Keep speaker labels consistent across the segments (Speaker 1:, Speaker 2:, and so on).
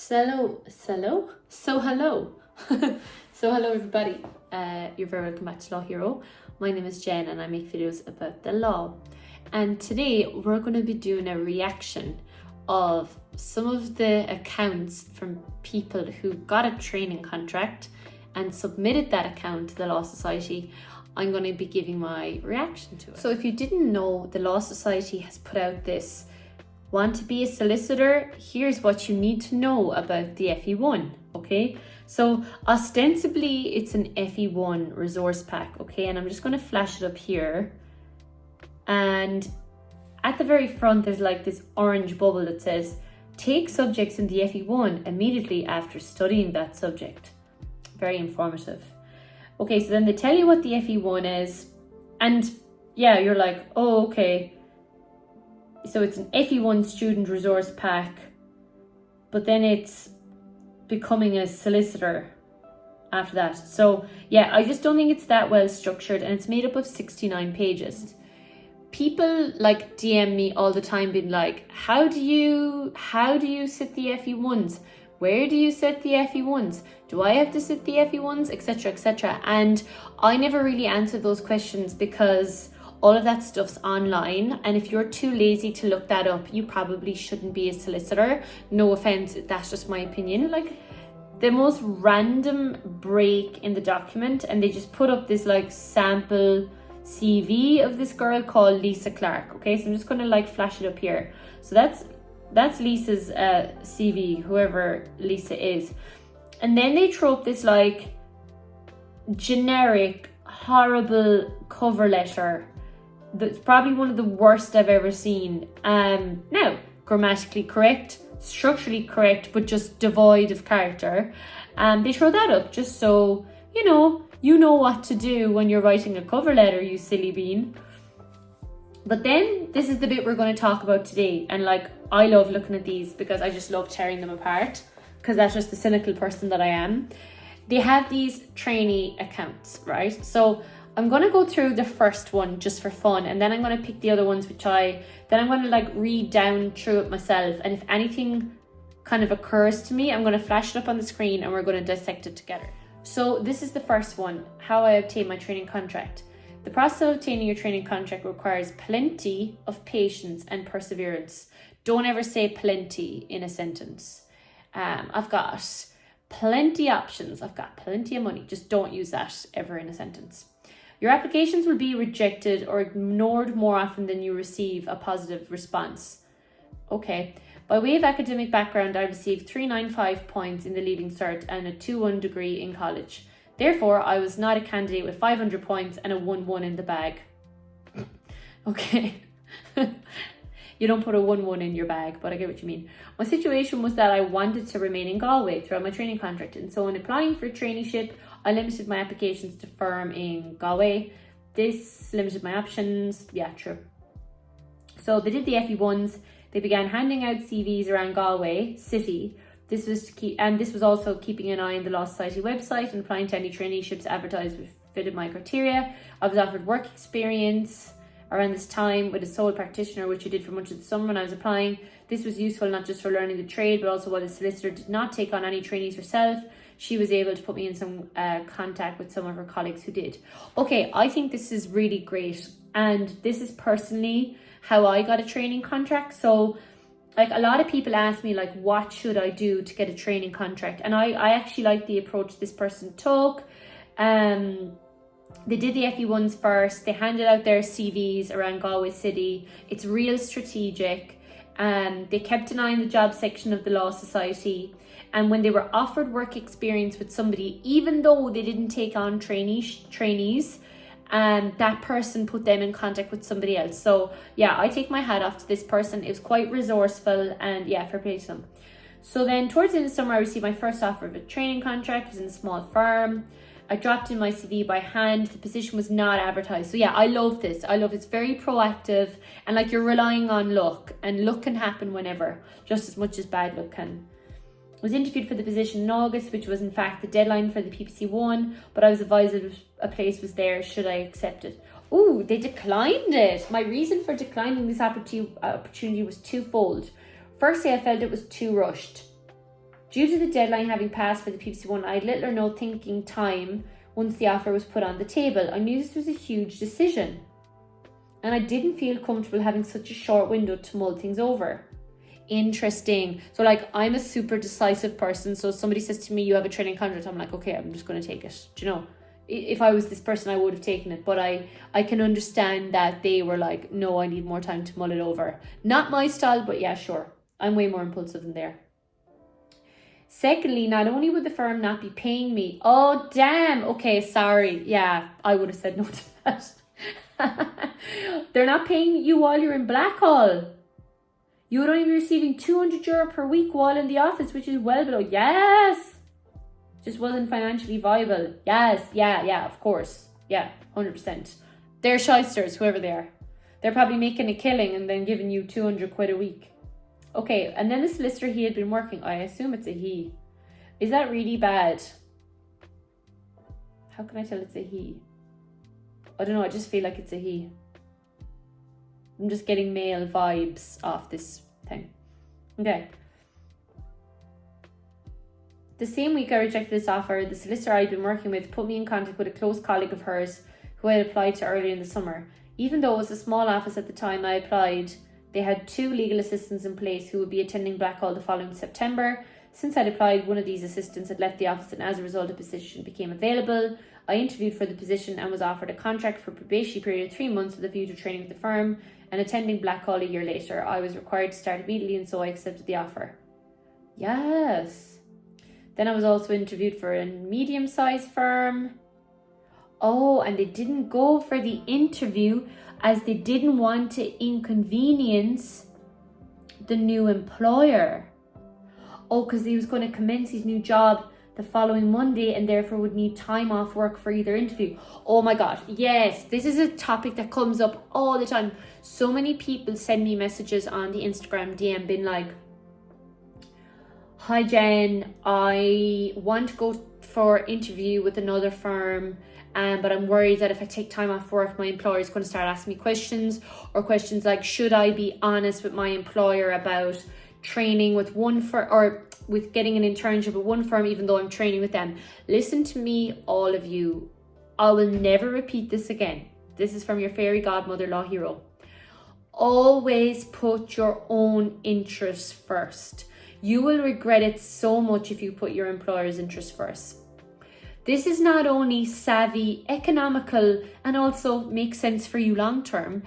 Speaker 1: So hello. So hello everybody. You're very welcome back to Law Hero. My name is Jen and I make videos about the law. And today we're going to be doing a reaction of some of the accounts from people who got a training contract and submitted that account to the Law Society. I'm going to be giving my reaction to it. So if you didn't know, the Law Society has put out this want to be a solicitor? Here's what you need to know about the FE1, okay? So ostensibly it's an FE1 resource pack, okay? And I'm just going to flash it up here. And at the very front, there's like this orange bubble that says, take subjects in the FE1 immediately after studying that subject. Very informative. Okay, so then they tell you what the FE1 is. And yeah, you're like, oh, okay. So it's an FE1 student resource pack, but then it's becoming a solicitor after that. So yeah, I just don't think it's that well structured, and it's made up of 69 pages. People like DM me all the time being like, how do you sit the FE1s? Where do you set the FE1s? Do I have to sit the FE1s, etc., etc.? And I never really answer those questions because all of that stuff's online, and if you're too lazy to look that up, you probably shouldn't be a solicitor. No offense, that's just my opinion. Like, the most random break in the document, and they just put up this like sample CV of this girl called Lisa Clark. Okay, so I'm just gonna like flash it up here. So that's Lisa's CV, whoever Lisa is. And then they throw up this like generic, horrible cover letter that's probably one of the worst I've ever seen. Now, grammatically correct, structurally correct, but just devoid of character. They throw that up just so you know what to do when you're writing a cover letter, you silly bean. But then this is the bit we're going to talk about today, and like, I love looking at these because I just love tearing them apart, because that's just the cynical person that I am. They have these trainee accounts, right? So I'm going to go through the first one just for fun, and then I'm going to pick the other ones then I'm going to like read down through it myself, and if anything kind of occurs to me, I'm going to flash it up on the screen and we're going to dissect it together. So this is the first one, how I obtain my training contract. The process of obtaining your training contract requires plenty of patience and perseverance. Don't ever say plenty in a sentence. I've got plenty options. I've got plenty of money. Just don't use that ever in a sentence. Your applications will be rejected or ignored more often than you receive a positive response. Okay. By way of academic background, I received 395 points in the Leaving Cert and a 2-1 degree in college. Therefore, I was not a candidate with 500 points and a 1-1 in the bag. Okay. You don't put a 1-1 in your bag, but I get what you mean. My situation was that I wanted to remain in Galway throughout my training contract, and so in applying for a traineeship, I limited my applications to firm in Galway. This limited my options. Yeah, true. So they did the FE1s. They began handing out CVs around Galway city. This was also keeping an eye on the Law Society website and applying to any traineeships advertised which fitted my criteria. I was offered work experience around this time with a sole practitioner, which I did for much of the summer when I was applying. This was useful not just for learning the trade, but also while the solicitor did not take on any trainees herself, she was able to put me in some contact with some of her colleagues who did. Okay, I think this is really great. And this is personally how I got a training contract. So like, a lot of people ask me like, what should I do to get a training contract? And I actually like the approach this person took. They did the FE1s first. They handed out their CVs around Galway City. It's real strategic. They kept an eye on the job section of the Law Society. And when they were offered work experience with somebody, even though they didn't take on trainees, that person put them in contact with somebody else. So yeah, I take my hat off to this person. It was quite resourceful, and yeah, fair play to them. So then towards the end of the summer, I received my first offer of a training contract. It was in a small firm. I dropped in my CV by hand. The position was not advertised. So yeah, I love this. It's very proactive, and like, you're relying on luck, and luck can happen whenever, just as much as bad luck can. I was interviewed for the position in August, which was in fact the deadline for the PPC1, but I was advised that a place was there should I accept it. Ooh, they declined it. My reason for declining this opportunity was twofold. Firstly, I felt it was too rushed. Due to the deadline having passed for the PPC one, I had little or no thinking time once the offer was put on the table. I knew this was a huge decision, and I didn't feel comfortable having such a short window to mull things over. Interesting. So like, I'm a super decisive person. So if somebody says to me, you have a training contract, I'm like, okay, I'm just going to take it. Do you know? If I was this person, I would have taken it. But I can understand that they were like, no, I need more time to mull it over. Not my style, but yeah, sure. I'm way more impulsive than there. Secondly, not only would the firm not be paying me, oh damn, okay, sorry. Yeah, I would have said no to that. They're not paying you while you're in Blackhall. You would only be receiving €200 per week while in the office, which is well below. Yes. Just wasn't financially viable. Yes. Yeah, of course. Yeah, 100%. They're shysters, whoever they are. They're probably making a killing and then giving you 200 quid a week. Okay, and then the solicitor he had been working, I assume it's a he. Is that really bad? How can I tell it's a he? I don't know, I just feel like it's a he. I'm just getting male vibes off this thing. Okay. The same week I rejected this offer, the solicitor I'd been working with put me in contact with a close colleague of hers who I had applied to earlier in the summer. Even though it was a small office at the time I applied, they had 2 legal assistants in place who would be attending Blackhall the following September. Since I'd applied, one of these assistants had left the office, and as a result, a position became available. I interviewed for the position and was offered a contract for a probationary period of 3 months with a view to training with the firm, and attending Blackhall a year later. I was required to start immediately, and so I accepted the offer. Yes. Then I was also interviewed for a medium-sized firm. Oh, and they didn't go for the interview as they didn't want to inconvenience the new employer. Oh, because he was going to commence his new job the following Monday and therefore would need time off work for either interview. Oh my God, yes, this is a topic that comes up all the time. So many people send me messages on the Instagram DM being like, hi Jen, I want to go for interview with another firm, but I'm worried that if I take time off work, my employer is going to start asking me questions, or questions like, should I be honest with my employer about training with one firm, or with getting an internship with one firm even though I'm training with them. Listen to me, all of you. I will never repeat this again. This is from your fairy godmother law hero. Always put your own interests first. You will regret it so much if you put your employer's interests first. This is not only savvy, economical, and also makes sense for you long term.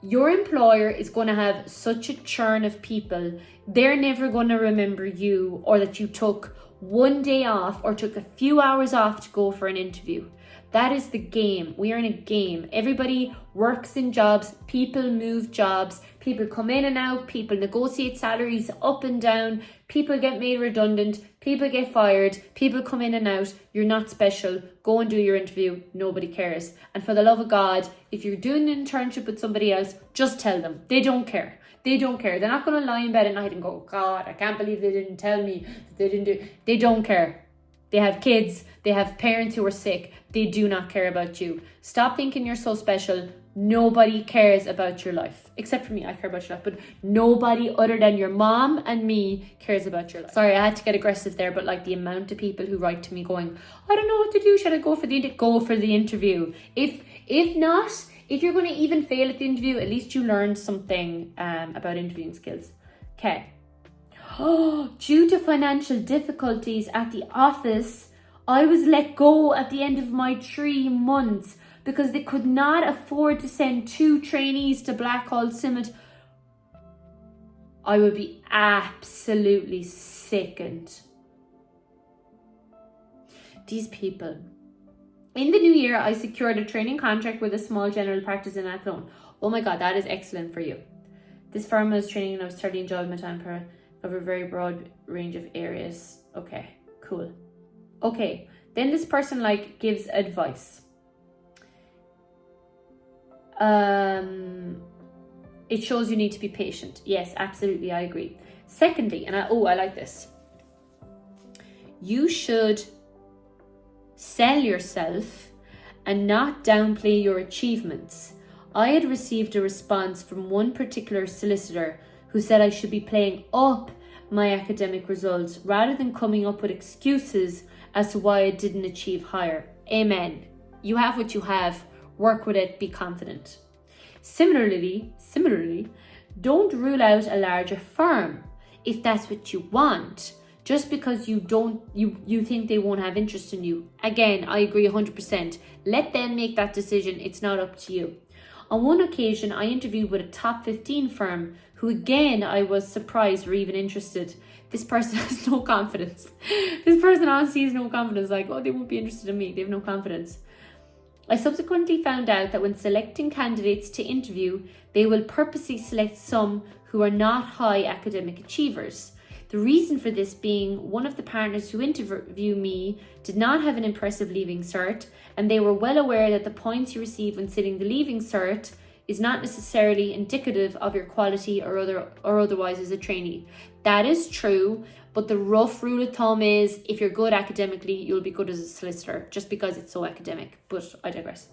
Speaker 1: Your employer is going to have such a churn of people. They're never going to remember you, or that you took one day off or took a few hours off to go for an interview. That is the game. We are in a game. Everybody works in jobs. People move jobs. People come in and out. People negotiate salaries up and down. People get made redundant. People get fired. People come in and out. You're not special. Go and do your interview. Nobody cares. And for the love of God, if you're doing an internship with somebody else, just tell them. They don't care. They don't care. They're not going to lie in bed at night and go, God, I can't believe they didn't tell me. They didn't do. They don't care. They have kids. They have parents who are sick. They do not care about you. Stop thinking you're so special. Nobody cares about your life. Except for me, I care about your life. But nobody other than your mom and me cares about your life. Sorry, I had to get aggressive there. But like the amount of people who write to me going, I don't know what to do. Should I go for the interview? Go for the interview. If not, if you're going to even fail at the interview, at least you learned something about interviewing skills. Okay. Due to financial difficulties at the office, I was let go at the end of my 3 months because they could not afford to send 2 trainees to Blackhall simultaneously. I would be absolutely sickened. These people. In the new year, I secured a training contract with a small general practice in Athlone. Oh my God, that is excellent for you. This firm was training and I was thoroughly enjoying my time per over a very broad range of areas. Okay, cool. Okay, then this person like gives advice. It shows you need to be patient. Yes, absolutely, I agree. Secondly, and I like this. You should sell yourself and not downplay your achievements. I had received a response from one particular solicitor who said I should be playing up my academic results rather than coming up with excuses as to why I didn't achieve higher. Amen. You have what you have, work with it, be confident. Similarly, don't rule out a larger firm if that's what you want, just because you think they won't have interest in you. Again, I agree 100%. Let them make that decision. It's not up to you. On one occasion, I interviewed with a top 15 firm who, again, I was surprised were even interested. This person has no confidence. This person honestly has no confidence. Like, oh, they won't be interested in me. They have no confidence. I subsequently found out that when selecting candidates to interview, they will purposely select some who are not high academic achievers. The reason for this being one of the partners who interviewed me did not have an impressive leaving cert, and they were well aware that the points you receive when sitting the leaving cert is not necessarily indicative of your quality or otherwise as a trainee. That is true, but the rough rule of thumb is if you're good academically, you'll be good as a solicitor, just because it's so academic. But I digress.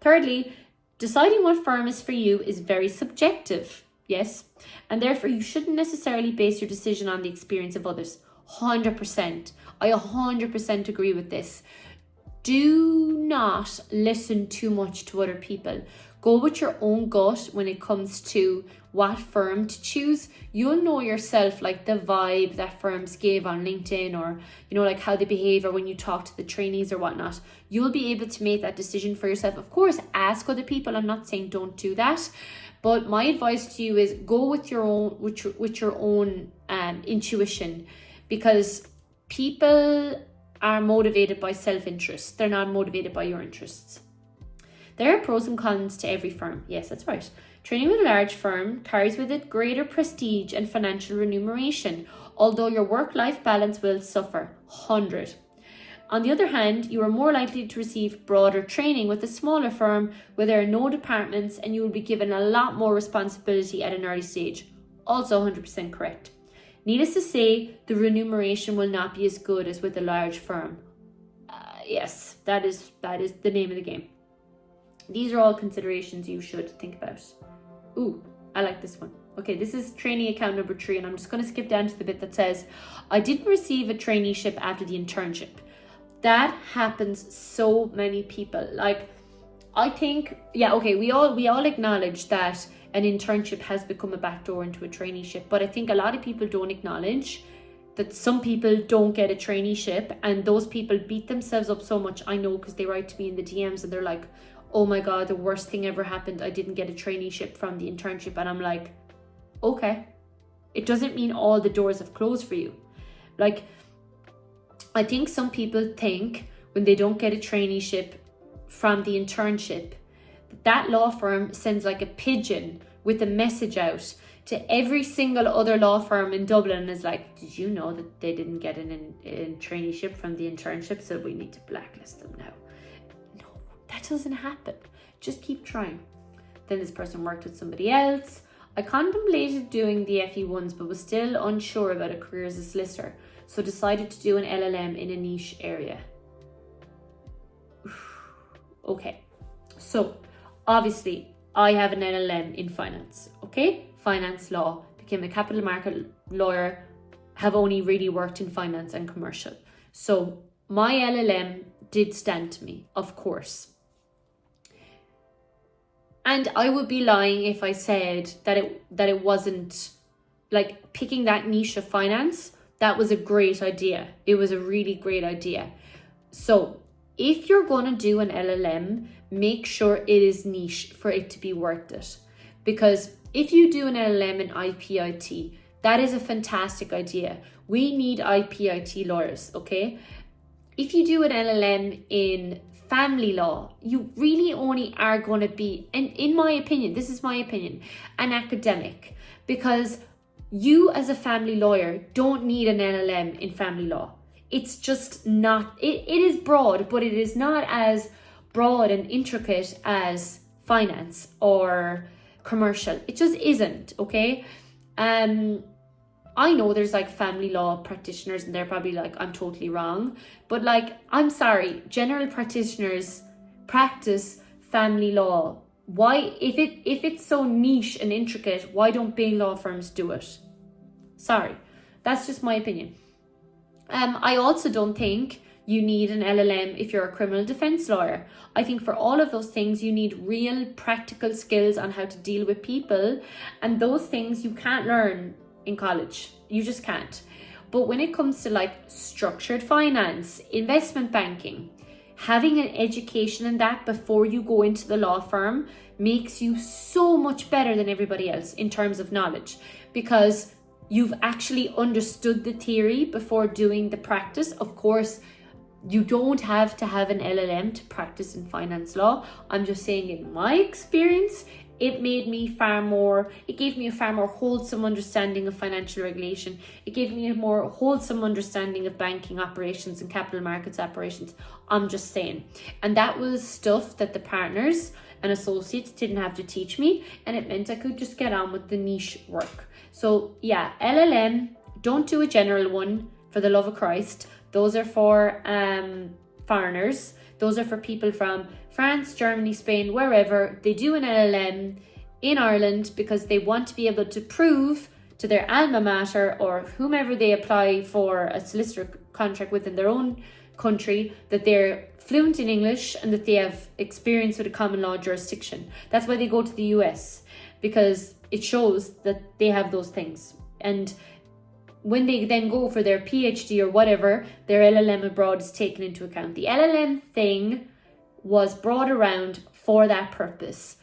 Speaker 1: Thirdly, deciding what firm is for you is very subjective. Yes, and therefore you shouldn't necessarily base your decision on the experience of others. 100%. I 100% agree with this. Do not listen too much to other people. Go with your own gut when it comes to what firm to choose. You'll know yourself, like the vibe that firms give on LinkedIn, or like how they behave, or when you talk to the trainees or whatnot. You'll be able to make that decision for yourself. Of course, ask other people. I'm not saying don't do that, but my advice to you is go with your own intuition, because people are motivated by self-interest. They're not motivated by your interests. There are pros and cons to every firm. Yes, that's right. Training with a large firm carries with it greater prestige and financial remuneration, although your work-life balance will suffer. 100. On the other hand, you are more likely to receive broader training with a smaller firm where there are no departments, and you will be given a lot more responsibility at an early stage. Also 100% correct. Needless to say, the remuneration will not be as good as with a large firm. Yes, that is the name of the game. These are all considerations you should think about. Ooh, I like this one. Okay, this is trainee account number 3, and I'm just going to skip down to the bit that says, I didn't receive a traineeship after the internship. That happens so many people. Like, I think, we all acknowledge that an internship has become a backdoor into a traineeship, but I think a lot of people don't acknowledge that some people don't get a traineeship, and those people beat themselves up so much. I know, because they write to me in the DMs and they're like, oh my God, the worst thing ever happened. I didn't get a traineeship from the internship. And I'm like, okay, it doesn't mean all the doors have closed for you. Like, I think some people think when they don't get a traineeship from the internship, that law firm sends like a pigeon with a message out to every single other law firm in Dublin and is like, did you know that they didn't get a traineeship from the internship, so we need to blacklist them now? No, that doesn't happen. Just keep trying. Then this person worked with somebody else. I contemplated doing the FE1s, but was still unsure about a career as a solicitor, so decided to do an LLM in a niche area. Okay, so obviously I have an LLM in finance, okay? Finance law, became a capital market lawyer, have only really worked in finance and commercial. So my LLM did stand to me, of course. And I would be lying if I said that it wasn't, like, picking that niche of finance. That was a great idea. It was a really great idea. So if you're going to do an LLM, make sure it is niche for it to be worth it. Because if you do an LLM in IPIT, that is a fantastic idea. We need IPIT lawyers, okay? If you do an LLM in family law, you really only are going to be, and in my opinion, this is my opinion, an academic, because you as a family lawyer don't need an LLM in family law. It's just not, it is broad, but it is not as broad and intricate as finance or commercial. It just isn't, okay? I know there's like family law practitioners and they're probably like, I'm totally wrong. But like, I'm sorry, general practitioners practice family law. Why, if it's so niche and intricate, why don't big law firms do it? Sorry. That's just my opinion. I also don't think you need an LLM if you're a criminal defense lawyer. I think for all of those things, you need real practical skills on how to deal with people. And those things you can't learn in college. You just can't. But when it comes to like structured finance, investment banking, having an education in that before you go into the law firm makes you so much better than everybody else in terms of knowledge, because you've actually understood the theory before doing the practice. Of course, you don't have to have an LLM to practice in finance law. I'm just saying, in my experience, it gave me a far more wholesome understanding of financial regulation. It gave me a more wholesome understanding of banking operations and capital markets operations. I'm just saying. And that was stuff that the partners and associates didn't have to teach me, and it meant I could just get on with the niche work. So yeah, LLM, don't do a general one, for the love of Christ. Those are for foreigners. Those are for people from France, Germany, Spain, wherever. They do an LLM in Ireland because they want to be able to prove to their alma mater or whomever they apply for a solicitor contract with in their own country that they're fluent in English and that they have experience with a common law jurisdiction. That's why they go to the US, because it shows that they have those things. And when they then go for their PhD or whatever, their LLM abroad is taken into account. The LLM thing was brought around for that purpose.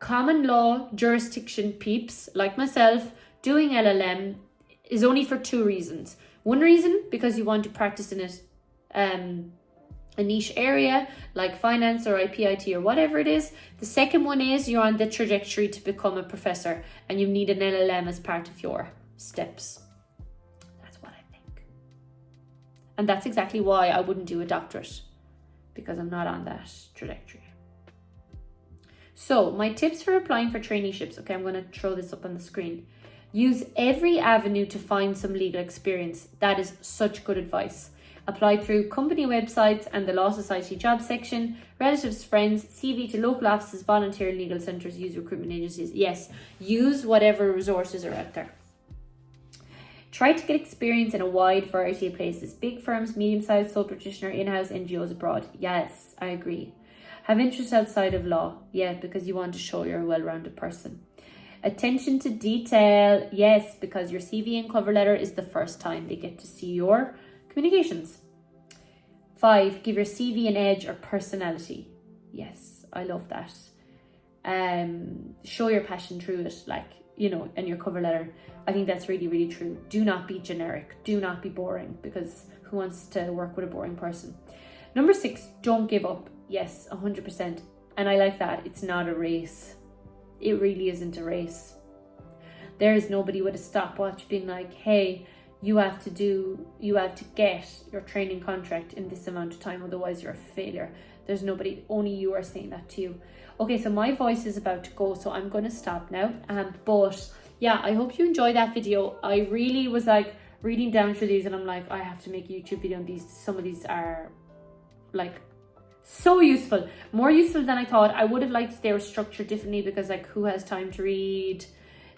Speaker 1: Common law jurisdiction peeps like myself doing LLM is only for two reasons. One reason, because you want to practice in it, a niche area like finance or IPIT or whatever it is. The second one is you're on the trajectory to become a professor and you need an LLM as part of your steps. That's what I think. And that's exactly why I wouldn't do a doctorate, because I'm not on that trajectory. So my tips for applying for traineeships. Okay, I'm going to throw this up on the screen. Use every avenue to find some legal experience. That is such good advice. Apply through company websites and the Law Society job section, relatives, friends, CV to local offices, volunteer legal centres, use recruitment agencies. Yes, use whatever resources are out there. Try to get experience in a wide variety of places. Big firms, medium-sized, sole practitioner, in-house, NGOs abroad. Yes, I agree. Have interest outside of law. Yeah, because you want to show you're a well-rounded person. Attention to detail. Yes, because your CV and cover letter is the first time they get to see your communications. 5, give your CV an edge or personality. Yes, I love that. Show your passion through it, like, you know, in your cover letter. I think that's really, really true. Do not be generic. Do not be boring, because who wants to work with a boring person? Number 6, don't give up. Yes, 100%. And I like that. It's not a race. It really isn't a race. There is nobody with a stopwatch being like, hey, you have to get your training contract in this amount of time, otherwise you're a failure. There's nobody, only you are saying that to you. Okay, so my voice is about to go, so I'm going to stop now. But yeah, I hope you enjoyed that video. I really was like reading down through these and I'm like, I have to make a YouTube video on these. Some of these are like so useful, more useful than I thought. I would have liked if they were structured differently, because like, who has time to read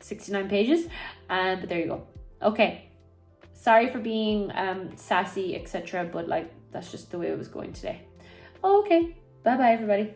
Speaker 1: 69 pages? But there you go. Okay. Sorry for being sassy, etc. But like, that's just the way it was going today. Okay. Bye-bye, everybody.